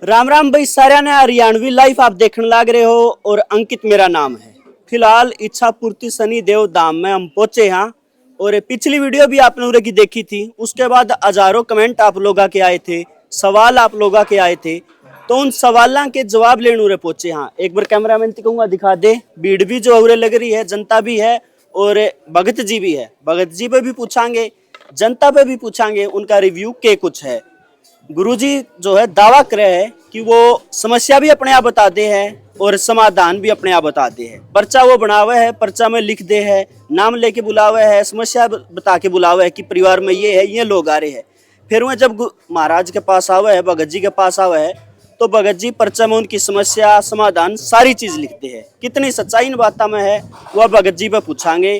राम राम भाई सारा ने हरियाणवी लाइफ आप देखने लग रहे हो और अंकित मेरा नाम है। फिलहाल इच्छा पूर्ति शनि देव धाम में हम पहुंचे हैं और पिछली वीडियो भी आप लोगों की देखी थी। उसके बाद हजारों कमेंट आप लोगों के आए थे, सवाल आप लोगों के आए थे, तो उन सवालों के जवाब लेने उरे पहुंचे हैं। एक बार कैमरामैन को कहूंगा दिखा दे। भीड़ भी जो उरे लग रही है, जनता भी है और भगत जी भी है। भगत जी पे भी पूछांगे, जनता पे भी पूछांगे उनका रिव्यू के कुछ है। गुरुजी जो है दावा करे है कि वो समस्या भी अपने आप बताते हैं और समाधान भी अपने आप बताते हैं। पर्चा वो बनावे है, पर्चा में लिख दे है, नाम लेके बुलावे है, समस्या बता के बुलावे है कि परिवार में ये लोग आ रहे हैं। फिर वह जब महाराज के पास आवे है, भगत जी के पास आवे है, तो भगत जी पर्चा में उनकी समस्या समाधान सारी चीज लिखते हैं। कितनी सच्चाई इन बातों में है वह भगत जी पे पूछांगे।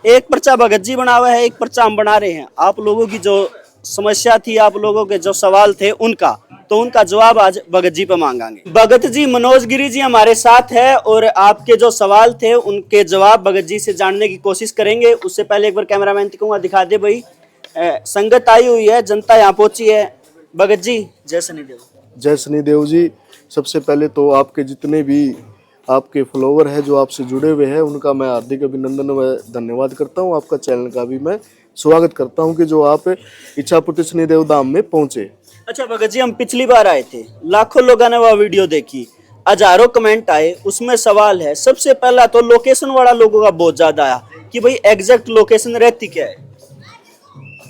एक पर्चा भगत जी बनावे है, एक पर्चा हम बना रहे हैं। आप लोगों की जो समस्या थी, आप लोगों के जो सवाल थे उनका जवाब आज भगत जी पे मांगांगे। भगत जी मनोज गिरी जी हमारे साथ है और आपके जो सवाल थे उनके जवाब भगत जी से जानने की कोशिश करेंगे। उससे पहले एक बार कैमरामैन कहूंगा दिखा दे भाई। संगत आई हुई है, जनता यहाँ पहुंची है। भगत जी जय शनिदेव। जय शनिदेव जी। सबसे पहले तो आपके जितने भी आपके फॉलोवर हैं जो आपसे जुड़े हुए हैं उनका मैं हार्दिक अभिनंदन व धन्यवाद करता हूं। आपका चैनल का भी मैं स्वागत करता हूं कि जो आप इच्छा पूर्ति शनिदेव धाम में पहुंचे। अच्छा भगत जी, हम पिछली बार आए थे, लाखों लोगों ने वह वीडियो देखी, हजारों कमेंट आए। उसमें सवाल है, सबसे पहला तो लोकेशन वाला लोगों का बहुत ज्यादा आया कि भाई एग्जैक्ट लोकेशन रहती क्या है।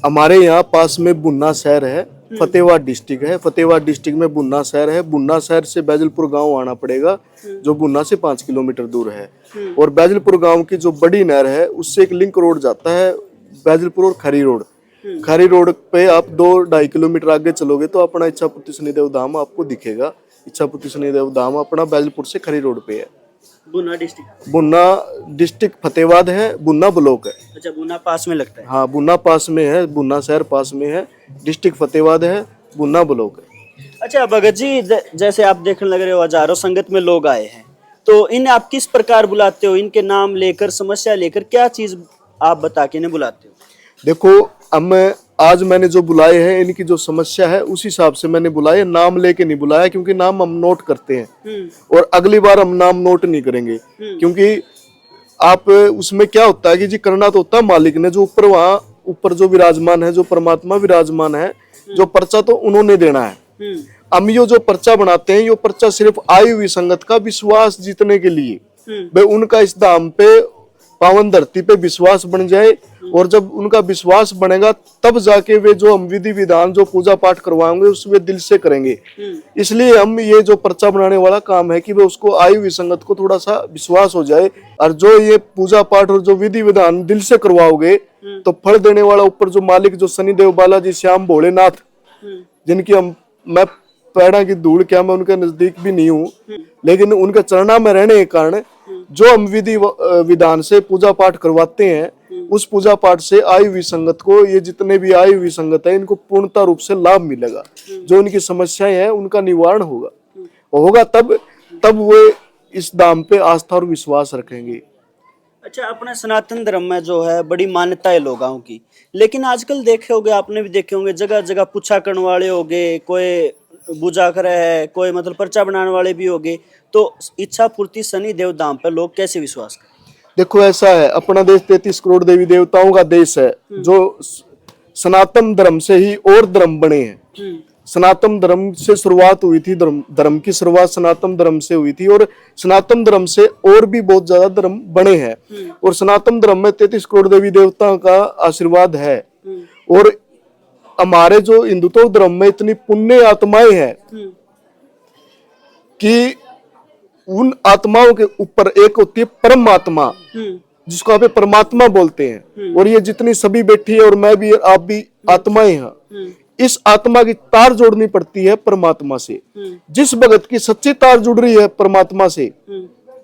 हमारे यहाँ पास में बुन्ना शहर है, फतेहबाद डिस्ट्रिक्ट है। फतेहबाद डिस्ट्रिक्ट में बुन्ना शहर है। बुन्ना शहर से बैजलपुर गांव आना पड़ेगा जो बुन्ना से 5 किलोमीटर दूर है। और बैजलपुर गांव की जो बड़ी नहर है उससे एक लिंक रोड जाता है, बैजलपुर और खरी रोड। खरी रोड पे आप 2-2.5 किलोमीटर आगे चलोगे तो अपना इच्छा पूर्ति शनिदेव धाम आपको दिखेगा। इच्छा पूर्ति शनिदेव धाम अपना बैजलपुर से खरी रोड पे है। बुन्ना डिस्ट्रिक्ट फतेहबाद है, बुन्ना ब्लॉक है। अच्छा, बुन्ना पास में लगता है। हाँ, बुन्ना पास में है, बुन्ना शहर पास में है, डिस्ट्रिक्ट फतेहबाद है, बुन्ना ब्लॉक है। अच्छा भगत जी, जैसे आप देखने लग रहे हो हजारों संगत में लोग आए हैं, तो इन्हें आप किस प्रकार बुलाते हो? इनके नाम लेकर, समस्या लेकर, क्या चीज आप बता के इन्हें बुलाते हो? देखो, अब आज मैंने जो बुलाए हैं इनकी जो समस्या है उस हिसाब से मैंने बुलाए, नाम लेके नहीं बुलाया क्योंकि नाम हम नोट करते हैं और अगली बार हम नाम नोट नहीं करेंगे। क्योंकि आप उसमें क्या होता है कि जी करना तो होता है मालिक ने, जो ऊपर वहां ऊपर जो विराजमान है, जो परमात्मा विराजमान है, जो पर्चा तो उन्होंने देना है। हम ये जो पर्चा बनाते हैं, ये पर्चा सिर्फ आई हुई संगत का विश्वास जीतने के लिए, भाई उनका इस धाम पे पावन धरती पे विश्वास बन जाए। और जब उनका विश्वास बनेगा तब जाके वे जो हम विधि विधान जो पूजा पाठ करवाएंगे उसमें दिल से करेंगे। इसलिए हम ये जो पर्चा बनाने वाला काम है कि वे उसको आई हुई संगत को थोड़ा सा विश्वास हो जाए। और जो ये पूजा पाठ और जो विधि विधान दिल से करवाओगे तो फल देने वाला ऊपर जो मालिक जो शनिदेव बालाजी श्याम भोलेनाथ, जिनकी मैं पैड़ा की धूल क्या मैं उनके नजदीक भी नहीं हूँ, लेकिन उनके चरणा में रहने के कारण जो हम विधि विधान से पूजा पाठ करवाते हैं उस पूजा पाठ से आई हुई संगत को, ये जितने भी आई हुई संगत है, इनको पूर्णता रूप से लाभ मिलेगा। जो इनकी समस्याएं हैं उनका निवारण होगा तब वो इस धाम पे आस्था और विश्वास रखेंगे। अच्छा, अपने सनातन धर्म में जो है बड़ी मान्यता है लोगों की, लेकिन आजकल देखे होंगे, आपने भी देखे होंगे, जगह जगह पूछा करने वाले होंगे, कोई पूजा करे है, कोई मतलब पर्चा बनाने वाले भी होंगे। तो इच्छा पूर्ति शनि देव धाम पे लोग कैसे विश्वास करें? देखो, ऐसा है, अपना देश 33 करोड़ देवी देवताओं का देश है, जो सनातन धर्म से ही और धर्म बने हैं। सनातन धर्म से शुरुआत हुई थी, धर्म की शुरुआत सनातन धर्म से हुई थी और सनातन धर्म से और भी बहुत ज्यादा धर्म बने हैं। और सनातन धर्म में 33 करोड़ देवी देवताओं का आशीर्वाद है। और हमारे जो हिंदुत्व धर्म में इतनी पुण्य आत्माएं हैं कि उन आत्माओं के ऊपर एक होती है परमात्मा, जिसको आप परमात्मा बोलते हैं। और ये जितनी सभी बैठी है और मैं भी, आप भी आत्माएं हैं। इस आत्मा की तार जोड़नी पड़ती है परमात्मा से। जिस भगत की सच्ची तार जुड़ रही है परमात्मा से,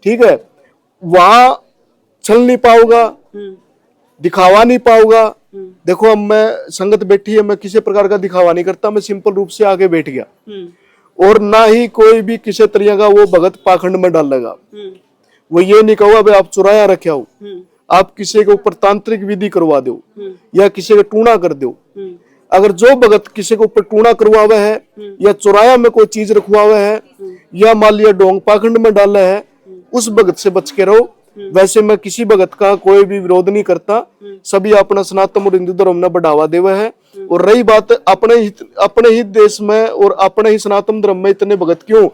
ठीक है, वहां चल नहीं पाओगा, दिखावा नहीं पाओगा। देखो, अब मैं संगत बैठी है, मैं किसी प्रकार का दिखावा नहीं करता, मैं सिंपल रूप से आगे बैठ गया और ना ही कोई भी किसी तरह का वो भगत पाखंड में डालेगा। वो ये नहीं कहूगा भाई आप चुराया रखे हो, आप किसी के ऊपर तांत्रिक विधि करवा दो या किसी का टूणा कर दो। अगर जो भगत किसी को ऊपर टूणा करवावे है या चौराया में कोई चीज रखवावे है या मान लिया डोंग पाखंड में डाला है, उस भगत से बच के रहो। वैसे मैं किसी भगत का कोई भी विरोध नहीं करता, सभी अपना सनातन और हिंदू धर्म ने बढ़ावा देवा है। और रही बात अपने ही देश में और अपने ही सनातन धर्म में इतने भगत क्यों,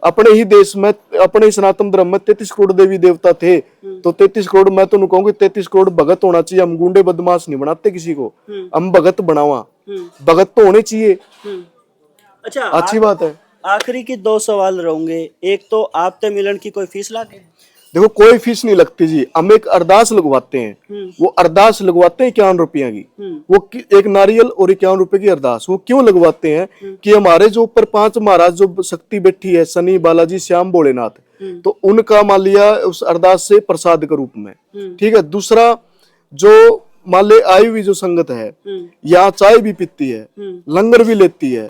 अपने ही देश में अपने ही सनातन धर्म में 33 करोड़ देवी देवता थे, तो 33 करोड़ मैं तो कहूंगी 33 करोड़ भगत होना चाहिए। हम गुंडे बदमाश नहीं बनाते किसी को, हम भगत बनावा, भगत तो होने चाहिए। अच्छा, अच्छी बात है। आखिरी की 2 सवाल रहेंगे। एक तो आपते मिलन की कोई फीस लागे? देखो कोई फीस नहीं लगती जी, हम एक अरदास लगवाते हैं। वो अरदास लगवाते हैं 51 रुपया की, वो एक नारियल और 51 रुपए की अरदास। वो क्यों लगवाते हैं कि हमारे जो ऊपर 5 महाराज जो शक्ति बैठी है, शनि, बालाजी, श्याम, भोलेनाथ, तो उनका मान लिया उस अरदास से प्रसाद के रूप में। ठीक है। दूसरा, जो मान ले आई हुई जो संगत है, यहाँ चाय भी पीती है, लंगर भी लेती है,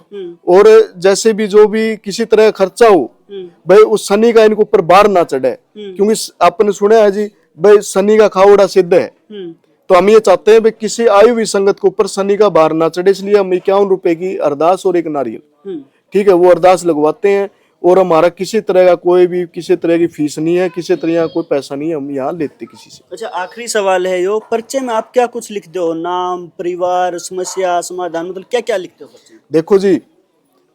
और जैसे भी जो भी किसी तरह खर्चा हो भाई उस शनि का इनके ऊपर बार ना चढ़े, क्योंकि आपने सुना है जी भाई शनि का खावड़ा सिद्ध है। तो हम ये चाहते हैं भाई किसी आई हुई संगत के ऊपर शनि का बार ना चढ़े, इसलिए हम 51 रुपए की अरदास और एक नारियल, ठीक है, वो अरदास लगवाते हैं। और हमारा किसी तरह का कोई भी किसी तरह की फीस नहीं है, किसी तरह का कोई पैसा नहीं है, हम यहाँ लेते किसी से। अच्छा, आखिरी सवाल है यो, पर्चे में आप क्या कुछ लिखते हो? नाम, परिवार, समस्या, समाधान, मतलब क्या क्या लिखते हो पर्चे में? देखो जी,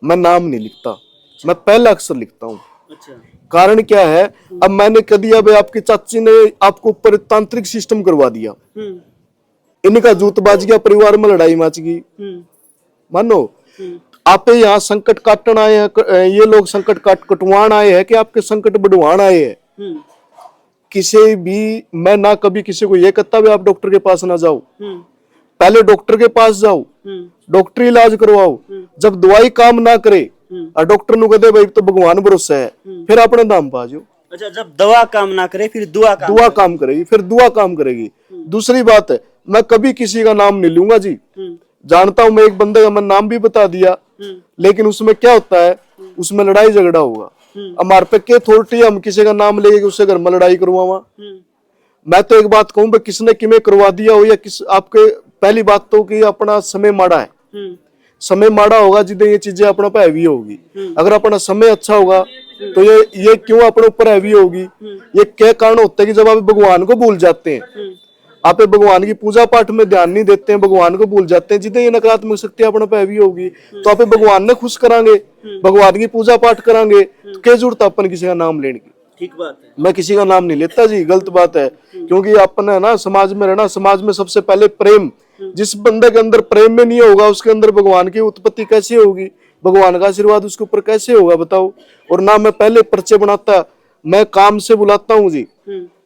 मैं नाम नहीं लिखता, मैं पहला अक्षर लिखता हूँ। अच्छा। कारण क्या है, अब मैंने कह दिया भाई आपकी चाची ने आपको ऊपर तांत्रिक सिस्टम करवा दिया, इनका जूतबाजी का परिवार में लड़ाई मच गई, मानो आप यहाँ संकट काटन आए हैं, ये लोग संकट कटवान आए हैं कि आपके संकट बढ़वान आए हैं। किसी भी मैं ना कभी किसी को ये कहता भी आप डॉक्टर के पास ना जाओ, पहले डॉक्टर के पास जाओ, डॉक्टरी इलाज करवाओ। जब दवाई काम ना करे और डॉक्टर नु कहते भाई तो भगवान भरोसा है, फिर अपने दाम पा जाओ। अच्छा, जब दवा काम ना करे फिर दुआ काम करेगी, फिर दुआ काम करेगी। दूसरी बात है, मैं कभी किसी का नाम नहीं लूंगा जी। जानता हूं मैं एक बंदे का मैं नाम भी बता दिया, लेकिन उसमें क्या होता है, उसमें लड़ाई झगड़ा होगा। हमारे पे क्या अथॉरिटी, हम किसी का नाम लेके उससे घर में लड़ाई करवावा। मैं तो एक बात कहूं, किसने किमें करवा दिया हो या किस आपके, पहली बात तो कि अपना समय माड़ा है, समय माड़ा होगा जिदे ये चीजें अपना पे हैवी होगी। अगर अपना समय अच्छा होगा तो ये क्यों अपने ऊपर हैवी होगी। ये क्या कारण होता है कि जब आप भगवान को भूल जाते हैं, आप भगवान की पूजा पाठ में ध्यान नहीं देते हैं, भगवान को भूल जाते हैं, जितने ये नकारात्मक शक्ति अपने पे हैवी होगी तो आप भगवान ने खुश करांगे, भगवान की पूजा पाठ करांगे, तो क्या जरूरत अपन किसी का नाम लेने की। ठीक बात है। मैं किसी का नाम नहीं लेता जी, गलत बात है। क्योंकि अपन है ना समाज में रहना, समाज में सबसे पहले प्रेम, जिस बंदे के अंदर प्रेम में नहीं होगा उसके अंदर भगवान की उत्पत्ति कैसे होगी, भगवान का आशीर्वाद उसके ऊपर कैसे होगा बताओ। और ना मैं पहले पर्चे बनाता, मैं काम से बुलाता हूँ जी,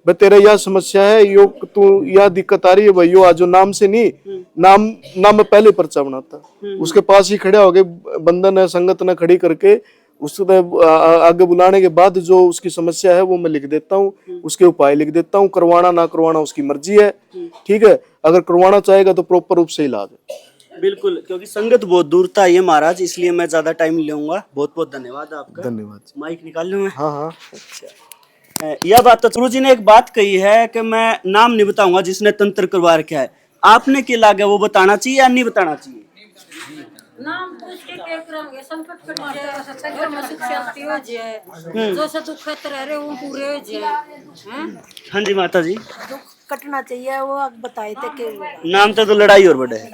भाई तेरा यह समस्या है, यो तू यह दिक्कत आ रही है भाई, यो आज नाम से नहीं, नाम मैं पहले पर्चा बनाता, उसके पास ही खड़े हो गए बंधन है संगत ने खड़ी करके, उसके आगे बुलाने के बाद जो उसकी समस्या है वो मैं लिख देता हूँ, उसके उपाय लिख देता हूँ। करवाना ना करवाना उसकी मर्जी है, ठीक है। अगर करवाना चाहेगा तो प्रॉपर रूप से इलाज है। बिल्कुल, क्योंकि संगत बहुत दूर था ये महाराज, इसलिए मैं ज्यादा टाइम लूंगा। बहुत बहुत धन्यवाद आपका। धन्यवाद। माइक निकाल लूं मैं? हाँ। अच्छा, यह बात तो गुरु जी ने एक बात कही है कि मैं नाम नहीं बताऊंगा जिसने तंत्र करवा रखा है, आपने क्या लागे वो बताना चाहिए या नहीं बताना चाहिए? नाम पूछ के क्या करेंगे, संकट कट जाए, घर में सुख शांति हो जाए, जो से दुख रह रहे वो पूरे हो जाए। हाँ जी माता जी, दुख कटना चाहिए, वो आप बताए थे कि नाम तो लड़ाई और बढ़े है,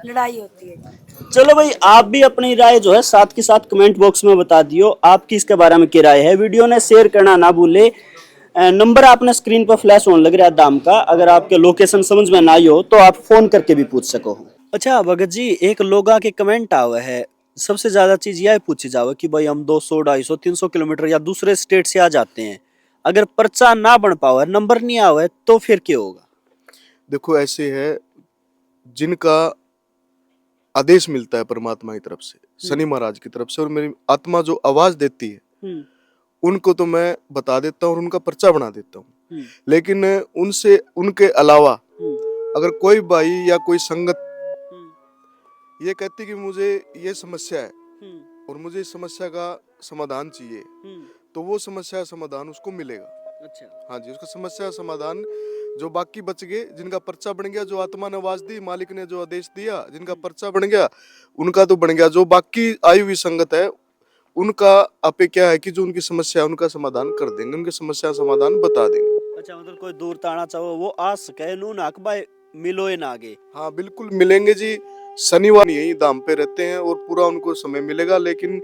लड़ाई होती है। चलो भाई, आप भी अपनी राय जो है साथ के साथ कमेंट बॉक्स में बता दियो, आपकी इसके बारे में क्या राय है। वीडियो ने शेयर करना ना भूले। नंबर आपने स्क्रीन पर फ्लैश होने लग रहा है दाम का, अगर आपके लोकेशन समझ में ना आई हो तो आप फोन करके भी पूछ सको। अच्छा भगत जी, एक लोगा के कमेंट आवे है, सबसे ज्यादा चीज यह पूछी जावे कि भाई हम 200, 250, 300 किलोमीटर या दूसरे स्टेट से आ जाते हैं, अगर पर्चा ना बन पावे, नंबर नहीं आवे तो फिर क्या होगा? देखो ऐसे है, जिनका आदेश मिलता है परमात्मा की तरफ से, शनि महाराज की तरफ से, और मेरी आत्मा जो आवाज देती है उनको तो मैं बता देता हूँ और उनका पर्चा बना देता हूँ। लेकिन उनके अलावा अगर कोई भाई या कोई संगत ये कहती कि मुझे ये समस्या है और मुझे इस समस्या का समाधान चाहिए, तो वो समस्या का समाधान उसको मिलेगा। अच्छा। हाँ जी, उसका समस्या का समाधान जो बाकी बच गए, जिनका पर्चा बन गया, जो आत्मा ने आवाज दी, मालिक ने जो आदेश दिया, जिनका पर्चा बन गया उनका तो बन गया। जो बाकी आई हुई संगत है उनका आपे क्या है कि जो उनकी समस्या है उनका समाधान कर देंगे, उनकी समस्या का समाधान बता देंगे। अच्छा, मतलब कोई दूर ताना चाहो वो आ सके नू नाक भाई मिलो ना आगे। हाँ बिल्कुल मिलेंगे जी, शनिवार यही धाम पे रहते हैं और पूरा उनको समय मिलेगा। लेकिन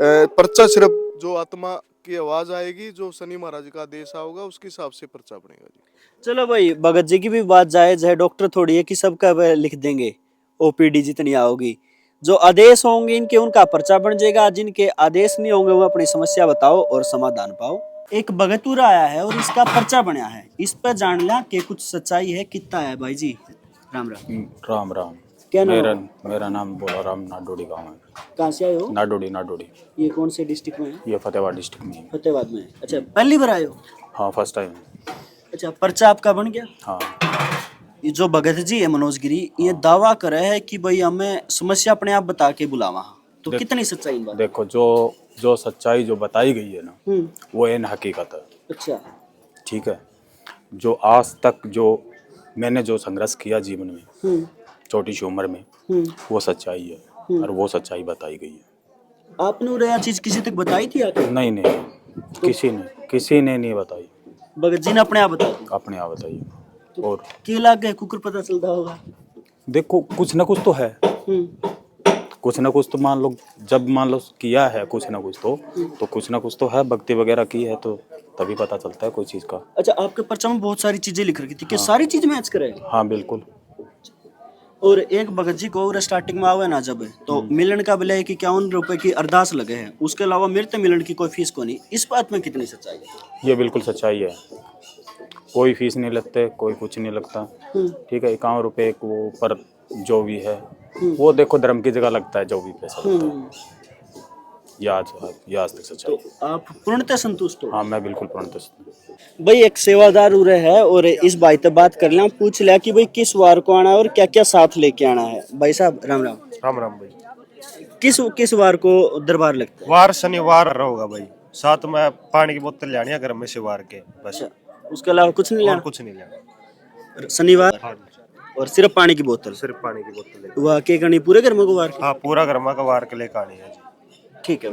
पर्चा सिर्फ जो आत्मा की आवाज आएगी, जो शनि महाराज का आदेश होगा उसके हिसाब से पर्चा बनेगा जी। चलो भाई, भगत जी की भी बात जायज है, डॉक्टर थोड़ी है कि सबका वह लिख देंगे, ओपीडी जितनी आओगी। जो आदेश होंगे इनके उनका पर्चा बन जाएगा, जिनके आदेश नहीं होंगे वो अपनी समस्या बताओ और समाधान पाओ। एक भगतूर आया है और इसका पर्चा बना है, इस पर जान लिया कि कुछ सच्चाई है। कितना है भाई जी? राम राम। राम राम। क्या नाम? मेरा नाम बोला राम, नाडोडी गाँव है। कहाँ से आए हो? नाडोडी। ये कौन से डिस्ट्रिक्ट में है? ये फतेहाबाद डिस्ट्रिक्ट में है। फतेहाबाद में। अच्छा, पहली बार आए हो? हाँ, फर्स्ट टाइम। अच्छा, पर्चा आपका बन गया? हाँ। ये जो भगत जी है मनोज गिरी, ये दावा करे है कि भाई हमें समस्या अपने आप बता के बुलावा, तो कितनी सच्चाई बात? देखो, जो सच्चाई जो बताई गई है ना, वो इन हकीकत है। अच्छा। ठीक है। जो आज तक जो मैंने जो संघर्ष किया जीवन में, छोटी सी उम्र में, वो सच्चाई है और वो सच्चाई बताई गई है। आपने वो चीज किसी तक बताई थी आके? नहीं, किसी ने नहीं बताई। भगत जी ने अपने आप बताई? अपने आप बताई। और के लाग गए कुकर पता चलता होगा। देखो, कुछ ना कुछ तो है, कुछ ना कुछ तो मान लो, जब मान लो किया है कुछ ना कुछ तो कुछ ना कुछ तो है, भक्ति वगैरह की है तो तभी पता चलता है कोई चीज का। अच्छा, आपके पर्चा में बहुत सारी चीजें लिख रखी थी कि सारी चीज मैच करे? हाँ बिल्कुल। और एक भगत जी को स्टार्टिंग में आवे ना जब, तो मिलन का बिल है कि 51 रुपए की अरदास लगे हैं, उसके अलावा मृत मिलन की कोई फीस को नहीं। इस बात में कितनी सच्चाई है? ये बिल्कुल सच्चाई है, कोई फीस नहीं लगते, कोई कुछ नहीं लगता। ठीक है, 51 रुपए को पर जो भी है वो देखो धर्म की जगह लगता है, जो भी पैसा लगता है। ये आज तक सच्चाई। तो आप पूर्णतः संतुष्ट हो? हाँ, मैं बिल्कुल पूर्णतः। भाई एक सेवादार उरे है और इस भाई से बात कर लिया, पूछ लिया कि भाई किस वार को आना है और क्या क्या साथ लेके आना है। भाई साहब राम राम। राम राम भाई। किस वार को दरबार लगता है? वार शनिवार होगा भाई। साथ में पानी की बोतल लेनी है घर में से वार के, बस। उसके अलावा कुछ नहीं और लेना? कुछ नहीं लेना। शनिवार हाँ, और सिर्फ पानी की बोतल? सिर्फ पानी की बोतल लेनी। वह के करनी पूरे घर में को वार? हाँ, पूरा घर में का वार के लेके आनी है जी। ठीक है।